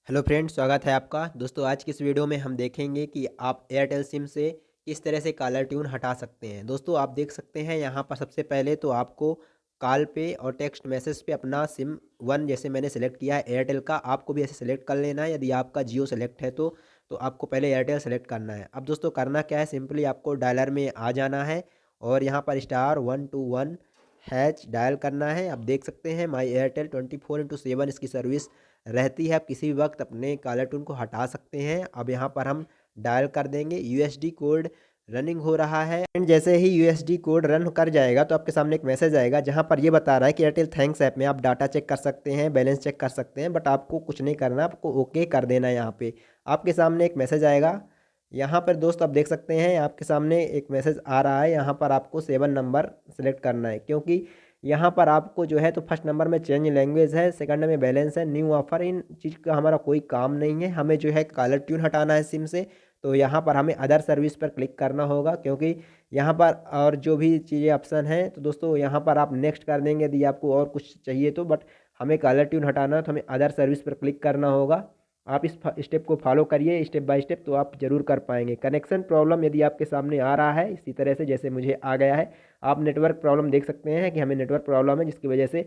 Hello friends, स्वागत है आपका। दोस्तों, आज की इस वीडियो में हम देखेंगे कि आप एयरटेल सिम से किस तरह से कॉलर ट्यून हटा सकते हैं। दोस्तों, आप देख सकते हैं यहाँ पर सबसे पहले तो आपको कॉल पे और टेक्स्ट मैसेज पे अपना सिम वन जैसे मैंने सेलेक्ट किया है एयरटेल का, आपको भी ऐसे सेलेक्ट कर लेना है। यदि आपका जियो सेलेक्ट है तो आपको पहले एयरटेल सेलेक्ट करना है। अब दोस्तों करना क्या है, सिंपली आपको डायलर में आ जाना है और यहाँ पर *121# डायल करना है। आप देख सकते हैं माई एयरटेल 24/7 इसकी सर्विस रहती है। आप किसी भी वक्त अपने कॉलर ट्यून को हटा सकते हैं। अब यहाँ पर हम डायल कर देंगे, यूएसडी कोड रनिंग हो रहा है एंड जैसे ही यूएसडी कोड रन कर जाएगा तो आपके सामने एक मैसेज आएगा जहाँ पर ये बता रहा है कि एयरटेल थैंक्स ऐप में आप डाटा चेक कर सकते हैं, बैलेंस चेक कर सकते हैं, बट आपको कुछ नहीं करना, आपको ओके कर देना है। यहाँ पे आपके सामने एक मैसेज आएगा। यहाँ पर दोस्त आप देख सकते हैं आपके सामने एक मैसेज आ रहा है। यहाँ पर आपको 7 नंबर सेलेक्ट करना है, क्योंकि यहाँ पर आपको जो है तो फर्स्ट नंबर में चेंज लैंग्वेज है, सेकंड में बैलेंस है, न्यू ऑफर, इन चीज़ का हमारा कोई काम नहीं है। हमें जो है कॉलर ट्यून हटाना है सिम से, तो यहाँ पर हमें अदर सर्विस पर क्लिक करना होगा, क्योंकि यहाँ पर और जो भी चीज़ें ऑप्शन हैं तो दोस्तों यहाँ पर आप नेक्स्ट कर देंगे यदि आपको और कुछ चाहिए तो। बट हमें कॉलर ट्यून हटाना है तो हमें अदर सर्विस पर क्लिक करना होगा। आप इस स्टेप को फॉलो करिए स्टेप बाय स्टेप, तो आप जरूर कर पाएंगे। कनेक्शन प्रॉब्लम यदि आपके सामने आ रहा है इसी तरह से जैसे मुझे आ गया है, आप नेटवर्क प्रॉब्लम देख सकते हैं कि हमें नेटवर्क प्रॉब्लम है जिसकी वजह से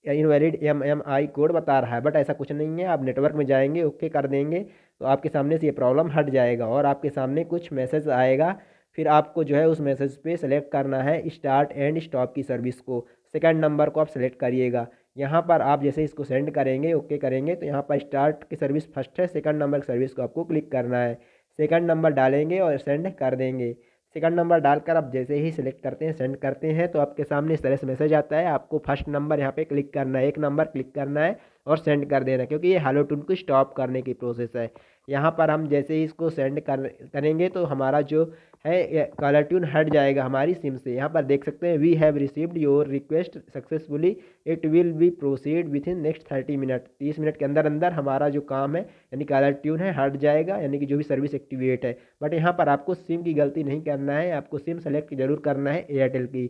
इनवैलिड एमएमआई कोड बता रहा है, बट ऐसा कुछ नहीं है। आप नेटवर्क में जाएंगे, ओके कर देंगे तो आपके सामने से ये प्रॉब्लम हट जाएगा और आपके सामने कुछ मैसेज आएगा। फिर आपको जो है उस मैसेज पे सेलेक्ट करना है स्टार्ट एंड स्टॉप की सर्विस को। सेकंड नंबर को आप सेलेक्ट करिएगा। यहाँ पर आप जैसे इसको सेंड करेंगे, ओके करेंगे, तो यहाँ पर स्टार्ट की सर्विस फर्स्ट है, सेकंड नंबर की सर्विस को आपको क्लिक करना है। सेकंड नंबर डालेंगे और सेंड कर देंगे। सेकंड नंबर डालकर आप जैसे ही सिलेक्ट करते हैं, सेंड करते हैं, तो आपके सामने इस तरह से मैसेज आता है। आपको फर्स्ट नंबर यहाँ पे क्लिक करना है, एक नंबर क्लिक करना है और सेंड कर देना है, क्योंकि ये हेलो टून को स्टॉप करने की प्रोसेस है। यहाँ पर हम जैसे ही इसको सेंड करेंगे तो हमारा जो है कॉलर ट्यून हट जाएगा हमारी सिम से। यहाँ पर देख सकते हैं we have received your request successfully, it will be proceed with in next 30 minute. 30 minute के अंदर अंदर हमारा जो काम है यानी कॉलर ट्यून है हट जाएगा, यानी कि जो भी सर्विस एक्टिवेट है। बट यहाँ पर आपको सिम की गलती नहीं करना है, आपको सिम सेलेक्ट जरूर करना है एयरटेल की,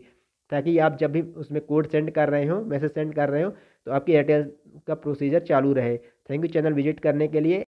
ताकि आप जब भी उसमें कोड सेंड कर रहे हो, मैसेज सेंड कर रहे हो, तो आपकी एयरटेल का प्रोसीजर चालू रहे। थैंक यू चैनल विजिट करने के लिए।